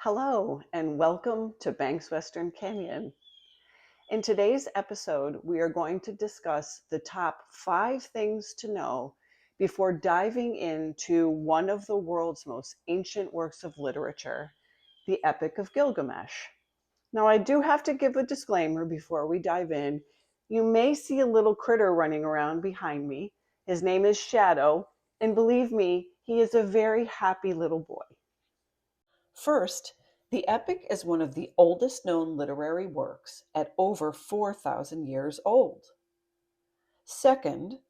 Hello, and welcome to Banks Western Canyon. In today's episode, we are going to discuss the top 5 things to know before diving into one of the world's most ancient works of literature, the Epic of Gilgamesh. Now, I do have to give a disclaimer before we dive in. You may see a little critter running around behind me. His name is Shadow, and believe me, he is a very happy little boy. First, the epic is one of the oldest known literary works at over 4,000 years old. Second,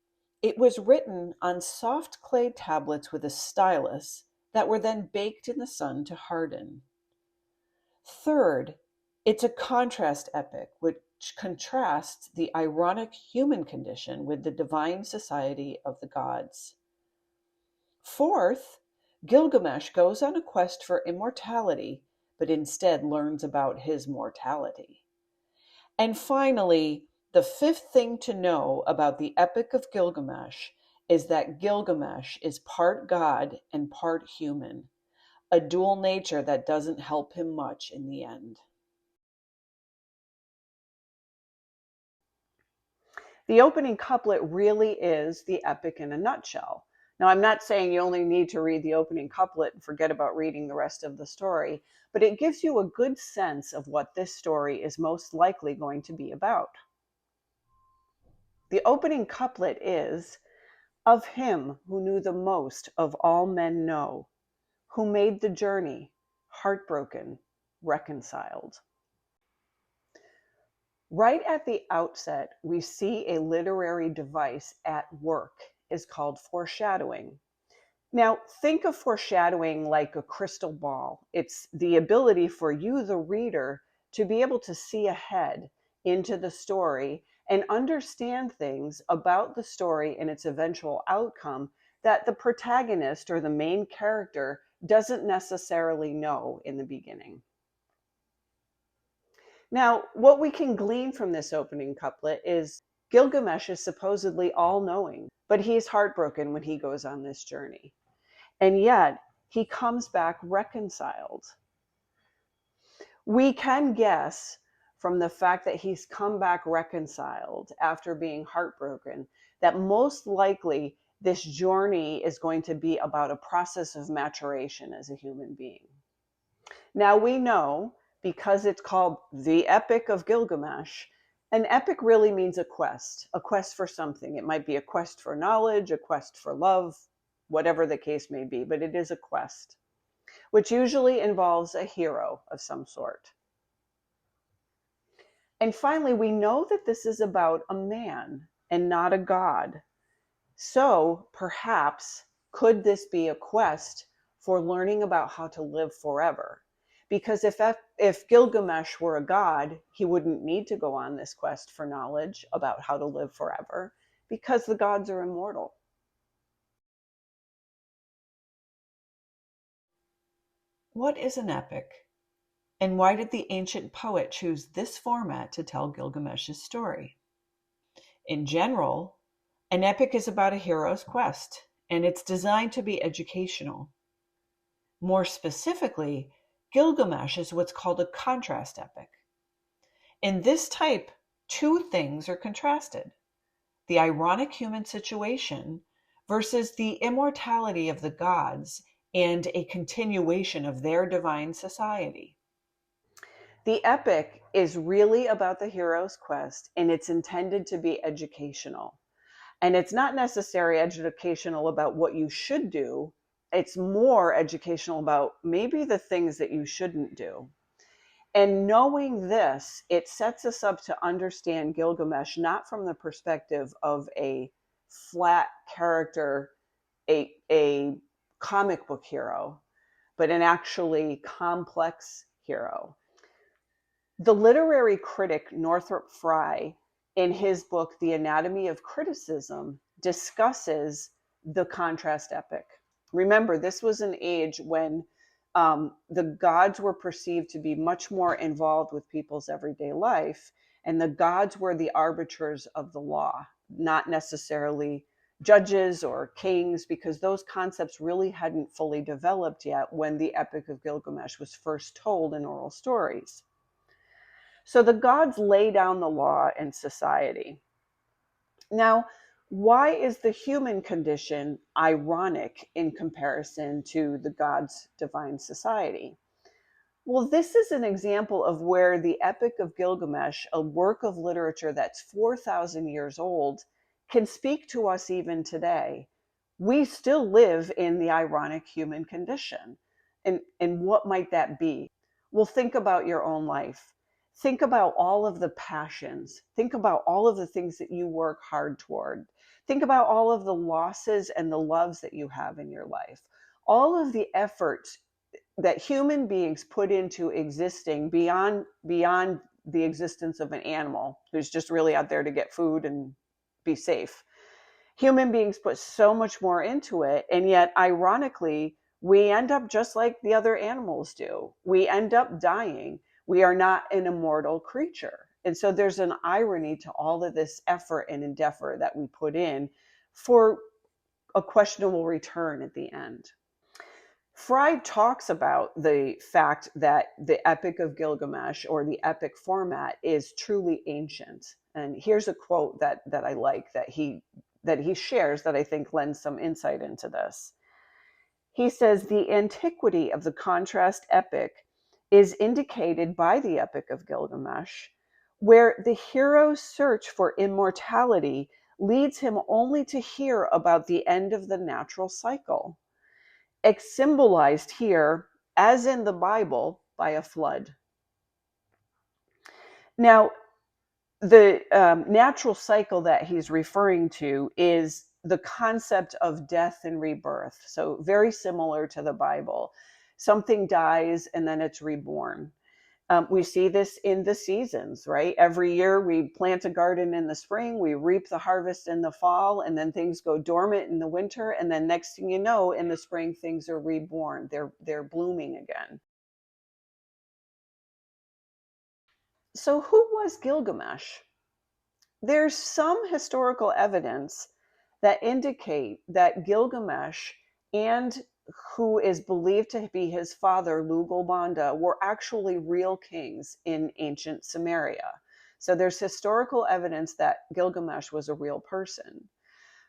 it was written on soft clay tablets with a stylus that were then baked in the sun to harden. Third, it's a contrast epic which contrasts the ironic human condition with the divine society of the gods. Fourth, Gilgamesh goes on a quest for immortality, but instead learns about his mortality. And finally, the fifth thing to know about the Epic of Gilgamesh is that Gilgamesh is part god and part human, a dual nature that doesn't help him much in the end. The opening couplet really is the epic in a nutshell. Now, I'm not saying you only need to read the opening couplet and forget about reading the rest of the story, but it gives you a good sense of what this story is most likely going to be about. The opening couplet is, "Of him who knew the most of all men know, who made the journey, heartbroken, reconciled." Right at the outset, we see a literary device at work is called foreshadowing. Now, think of foreshadowing like a crystal ball. It's the ability for you, the reader, to be able to see ahead into the story and understand things about the story and its eventual outcome that the protagonist or the main character doesn't necessarily know in the beginning. Now, what we can glean from this opening couplet is Gilgamesh is supposedly all knowing, but he's heartbroken when he goes on this journey. And yet, he comes back reconciled. We can guess from the fact that he's come back reconciled after being heartbroken that most likely this journey is going to be about a process of maturation as a human being. Now, we know, because it's called the Epic of Gilgamesh, an epic really means a quest for something. It might be a quest for knowledge, a quest for love, whatever the case may be, but it is a quest, which usually involves a hero of some sort. And finally, we know that this is about a man and not a god. So perhaps, could this be a quest for learning about how to live forever? Because if Gilgamesh were a god, he wouldn't need to go on this quest for knowledge about how to live forever, because the gods are immortal. What is an epic? And why did the ancient poet choose this format to tell Gilgamesh's story? In general, an epic is about a hero's quest, and it's designed to be educational. More specifically, Gilgamesh is what's called a contrast epic. In this type, two things are contrasted: the ironic human situation versus the immortality of the gods and a continuation of their divine society. The epic is really about the hero's quest, and it's intended to be educational. And it's not necessarily educational about what you should do. It's more educational about maybe the things that you shouldn't do. And knowing this, it sets us up to understand Gilgamesh not from the perspective of a flat character, a comic book hero, but an actually complex hero. The literary critic Northrop Frye, in his book, The Anatomy of Criticism, discusses the contrast epic. Remember, this was an age when the gods were perceived to be much more involved with people's everyday life, and the gods were the arbiters of the law, not necessarily judges or kings, because those concepts really hadn't fully developed yet when the Epic of Gilgamesh was first told in oral stories. So the gods lay down the law in society. Now, why is the human condition ironic in comparison to the gods' divine society? Well, this is an example of where the Epic of Gilgamesh, a work of literature that's 4,000 years old, can speak to us even today. We still live in the ironic human condition. And what might that be? Well, think about your own life. Think about all of the passions. Think about all of the things that you work hard toward. Think about all of the losses and the loves that you have in your life. All of the efforts that human beings put into existing beyond the existence of an animal who's just really out there to get food and be safe. Human beings put so much more into it, and yet ironically we end up just like the other animals do. We end up dying. We are not an immortal creature, and so there's an irony to all of this effort and endeavor that we put in for a questionable return at the end. Fry talks about the fact that the Epic of Gilgamesh, or the epic format, is truly ancient. And here's a quote that I like that he shares that I think lends some insight into this. He says, the antiquity of the contrast epic is indicated by the Epic of Gilgamesh, where the hero's search for immortality leads him only to hear about the end of the natural cycle, symbolized here, as in the Bible, by a flood. Now, the natural cycle that he's referring to is the concept of death and rebirth. So, very similar to the Bible. Something dies and then it's reborn. We see this in the seasons, right? Every year we plant a garden in the spring, we reap the harvest in the fall, and then things go dormant in the winter. And then next thing you know, in the spring, things are reborn. They're blooming again. So who was Gilgamesh? There's some historical evidence that indicate that Gilgamesh and who is believed to be his father, Lugalbanda, were actually real kings in ancient Samaria. So there's historical evidence that Gilgamesh was a real person.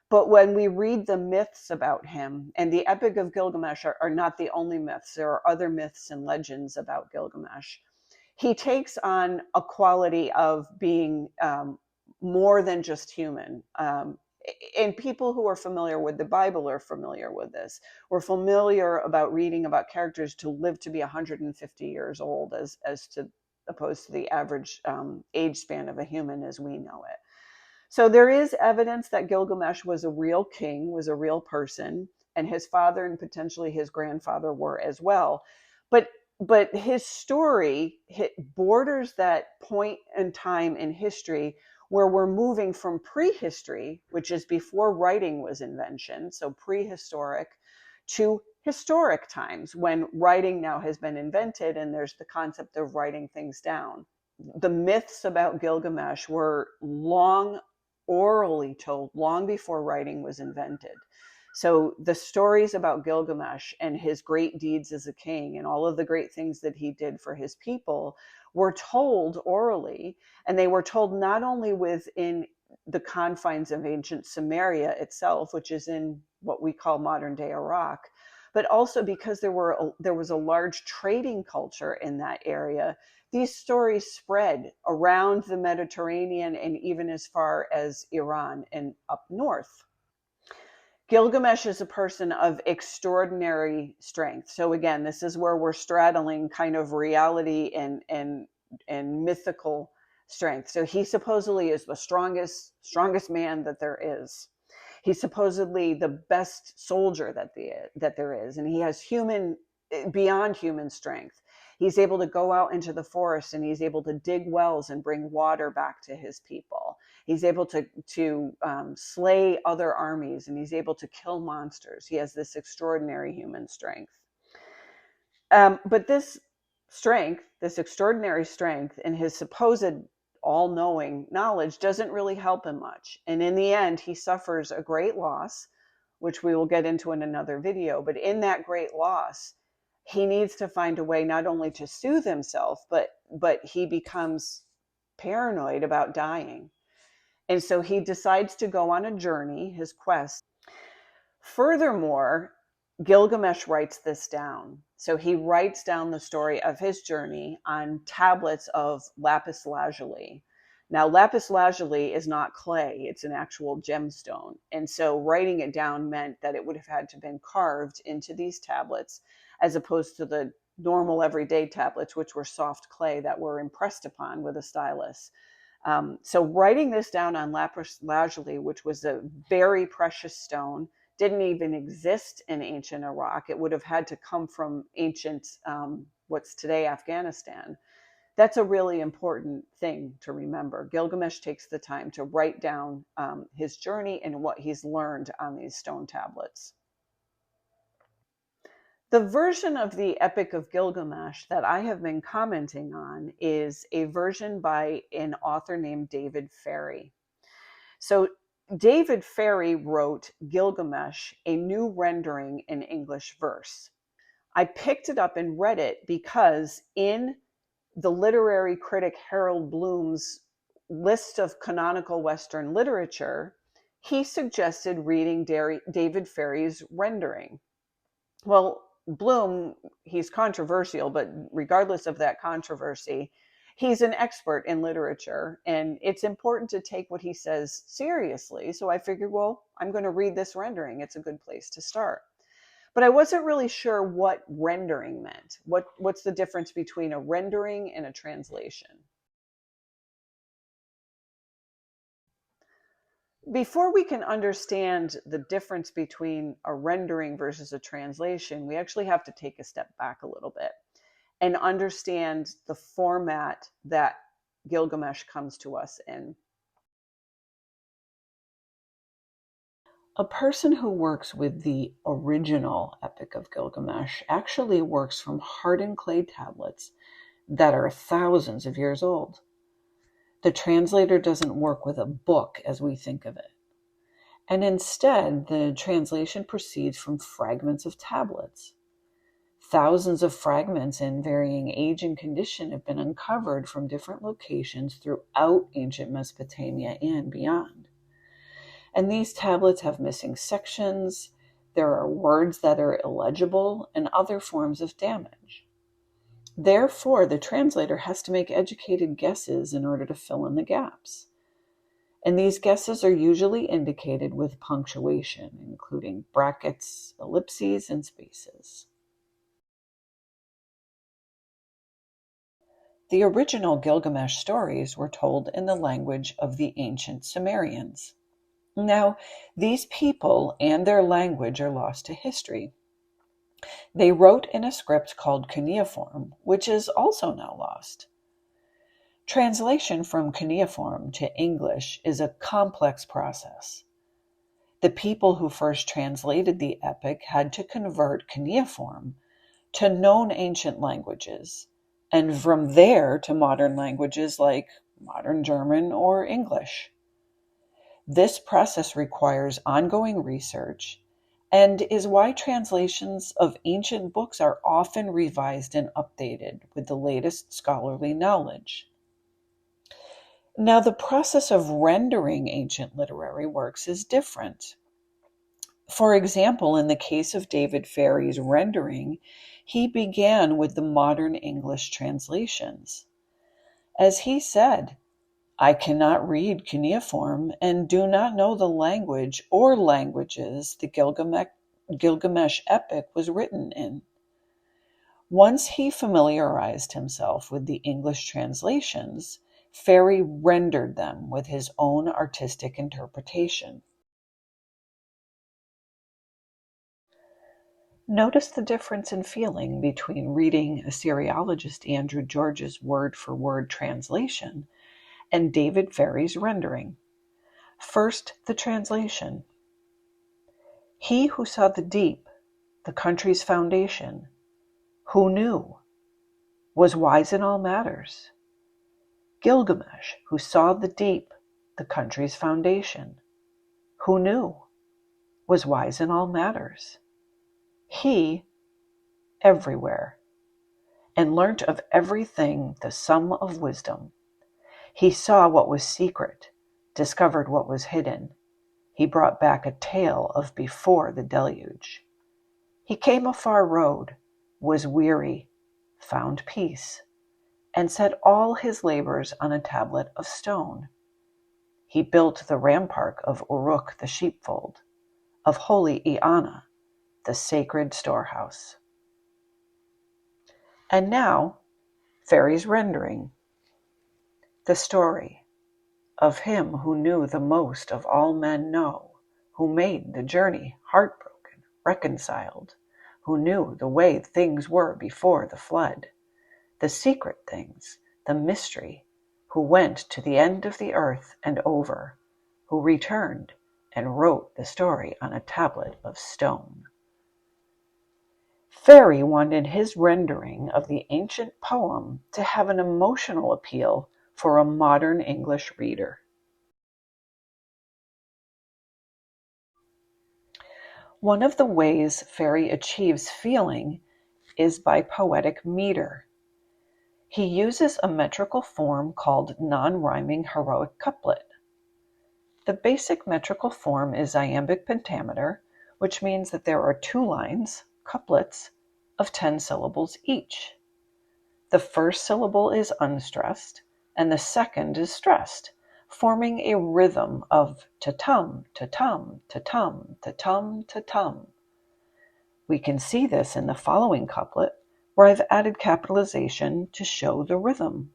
But when we read the myths about him, and the Epic of Gilgamesh are not the only myths, there are other myths and legends about Gilgamesh. He takes on a quality of being more than just human. And people who are familiar with the Bible are familiar with this. We're familiar about reading about characters to live to be 150 years old, as to opposed to the average age span of a human as we know it. So there is evidence that Gilgamesh was a real king, was a real person, and his father and potentially his grandfather were as well. But his story borders that point in time in history where we're moving from prehistory, which is before writing was invented, so prehistoric, to historic times when writing now has been invented and there's the concept of writing things down. The myths about Gilgamesh were long orally told, long before writing was invented. So the stories about Gilgamesh and his great deeds as a king and all of the great things that he did for his people were told orally, and they were told not only within the confines of ancient Samaria itself, which is in what we call modern day Iraq, but also because there was a large trading culture in that area. These stories spread around the Mediterranean and even as far as Iran and up north. Gilgamesh is a person of extraordinary strength. So again, this is where we're straddling kind of reality and mythical strength. So he supposedly is the strongest man that there is. He's supposedly the best soldier that there is, and he has beyond human strength. He's able to go out into the forest and he's able to dig wells and bring water back to his people. He's able to slay other armies, and he's able to kill monsters. He has this extraordinary human strength. But this extraordinary strength, and his supposed all-knowing knowledge doesn't really help him much. And in the end, he suffers a great loss, which we will get into in another video. But in that great loss, he needs to find a way not only to soothe himself, but he becomes paranoid about dying. And so he decides to go on a journey, his quest. Furthermore, Gilgamesh writes this down. So he writes down the story of his journey on tablets of lapis lazuli. Now, lapis lazuli is not clay, it's an actual gemstone. And so writing it down meant that it would have had to have been carved into these tablets, as opposed to the normal everyday tablets, which were soft clay that were impressed upon with a stylus. So writing this down on lapis lazuli, which was a very precious stone, didn't even exist in ancient Iraq. It would have had to come from ancient, what's today Afghanistan. That's a really important thing to remember. Gilgamesh takes the time to write down his journey and what he's learned on these stone tablets. The version of the Epic of Gilgamesh that I have been commenting on is a version by an author named David Ferry. So David Ferry wrote Gilgamesh, a new rendering in English verse. I picked it up and read it because in the literary critic Harold Bloom's list of canonical Western literature, he suggested reading David Ferry's rendering. Well, Bloom, he's controversial, but regardless of that controversy, he's an expert in literature, and it's important to take what he says seriously. So I figured, well, I'm going to read this rendering. It's a good place to start. But I wasn't really sure what rendering meant. What's the difference between a rendering and a translation? Before we can understand the difference between a rendering versus a translation, we actually have to take a step back a little bit and understand the format that Gilgamesh comes to us in. A person who works with the original Epic of Gilgamesh actually works from hardened clay tablets that are thousands of years old. The translator doesn't work with a book as we think of it. And instead, the translation proceeds from fragments of tablets. Thousands of fragments in varying age and condition have been uncovered from different locations throughout ancient Mesopotamia and beyond. And these tablets have missing sections, there are words that are illegible, and other forms of damage. Therefore, the translator has to make educated guesses in order to fill in the gaps. And these guesses are usually indicated with punctuation, including brackets, ellipses, and spaces. The original Gilgamesh stories were told in the language of the ancient Sumerians. Now, these people and their language are lost to history. They wrote in a script called cuneiform, which is also now lost. Translation from cuneiform to English is a complex process. The people who first translated the epic had to convert cuneiform to known ancient languages, and from there to modern languages like modern German or English. This process requires ongoing research and is why translations of ancient books are often revised and updated with the latest scholarly knowledge. Now, the process of rendering ancient literary works is different. For example, in the case of David Ferry's rendering, he began with the modern English translations. As he said, "I cannot read cuneiform and do not know the language or languages the Gilgamesh epic was written in." Once he familiarized himself with the English translations, Ferry rendered them with his own artistic interpretation. Notice the difference in feeling between reading Assyriologist Andrew George's word-for-word translation and David Ferry's rendering. First, the translation. He who saw the deep, the country's foundation, who knew, was wise in all matters, Gilgamesh, who saw the deep, the country's foundation, who knew, was wise in all matters. He, everywhere, and learnt of everything the sum of wisdom. He saw what was secret, discovered what was hidden. He brought back a tale of before the deluge. He came a far road, was weary, found peace, and set all his labors on a tablet of stone. He built the rampart of Uruk the sheepfold, of holy Eanna, the sacred storehouse. And now, Ferry's rendering, the story of him who knew the most of all men know, who made the journey heartbroken, reconciled, who knew the way things were before the flood, the secret things, the mystery, who went to the end of the earth and over, who returned and wrote the story on a tablet of stone. Ferry wanted his rendering of the ancient poem to have an emotional appeal for a modern English reader. One of the ways Ferry achieves feeling is by poetic meter. He uses a metrical form called non-rhyming heroic couplet. The basic metrical form is iambic pentameter, which means that there are 2 lines, couplets, of 10 syllables each. The first syllable is unstressed, and the second is stressed, forming a rhythm of ta-tum, ta-tum, ta-tum, ta-tum, ta-tum. We can see this in the following couplet, where I've added capitalization to show the rhythm.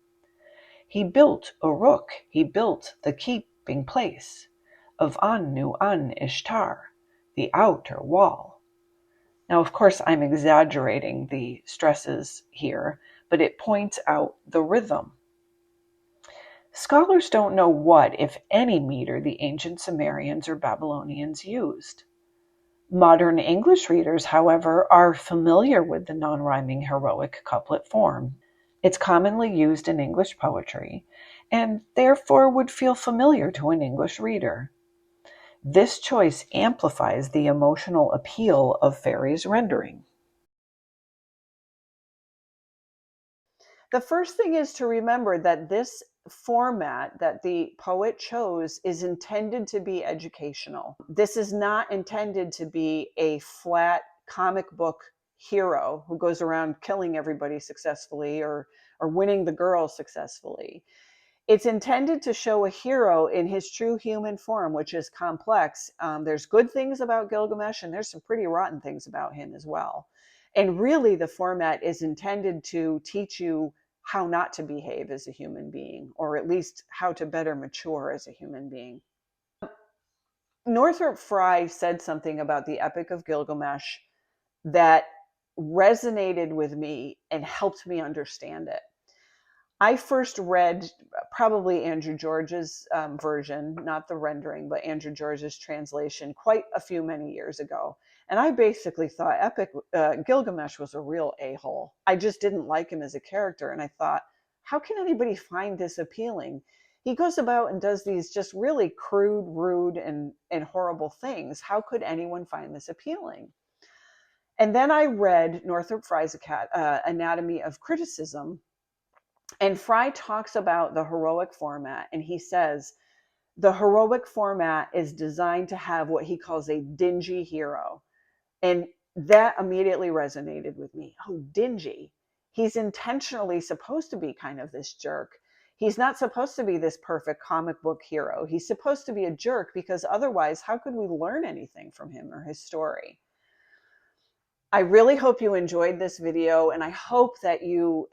He built Uruk, he built the keeping place of Anu-An-Ishtar, the outer wall. Now, of course, I'm exaggerating the stresses here, but it points out the rhythm. Scholars don't know what, if any, meter the ancient Sumerians or Babylonians used. Modern English readers, however, are familiar with the non-rhyming heroic couplet form. It's commonly used in English poetry, and therefore would feel familiar to an English reader. This choice amplifies the emotional appeal of Ferry's rendering. The first thing is to remember that this format that the poet chose is intended to be educational. This is not intended to be a flat comic book hero who goes around killing everybody successfully or winning the girl successfully. It's intended to show a hero in his true human form, which is complex. There's good things about Gilgamesh, and there's some pretty rotten things about him as well. And really, the format is intended to teach you how not to behave as a human being, or at least how to better mature as a human being. Northrop Frye said something about the Epic of Gilgamesh that resonated with me and helped me understand it. I first read probably Andrew George's version, not the rendering, but Andrew George's translation quite many years ago. And I basically thought Gilgamesh was a real a-hole. I just didn't like him as a character. And I thought, how can anybody find this appealing? He goes about and does these just really crude, rude, and horrible things. How could anyone find this appealing? And then I read Northrop Frye's Anatomy of Criticism, and Frye talks about the heroic format, and he says the heroic format is designed to have what he calls a dingy hero. And that immediately resonated with me. Oh, dingy. He's intentionally supposed to be kind of this jerk. He's not supposed to be this perfect comic book hero. He's supposed to be a jerk because otherwise, how could we learn anything from him or his story? I really hope you enjoyed this video, and I hope that you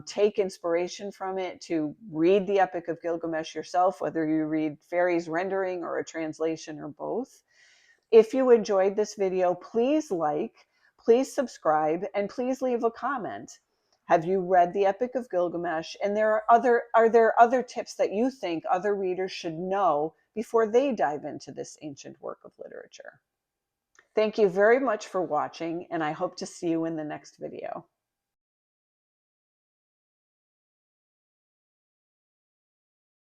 take inspiration from it to read the Epic of Gilgamesh yourself, whether you read Ferry's rendering or a translation or both. If you enjoyed this video, please like, please subscribe, and please leave a comment. Have you read the Epic of Gilgamesh? And are there other tips that you think other readers should know before they dive into this ancient work of literature? Thank you very much for watching, and I hope to see you in the next video.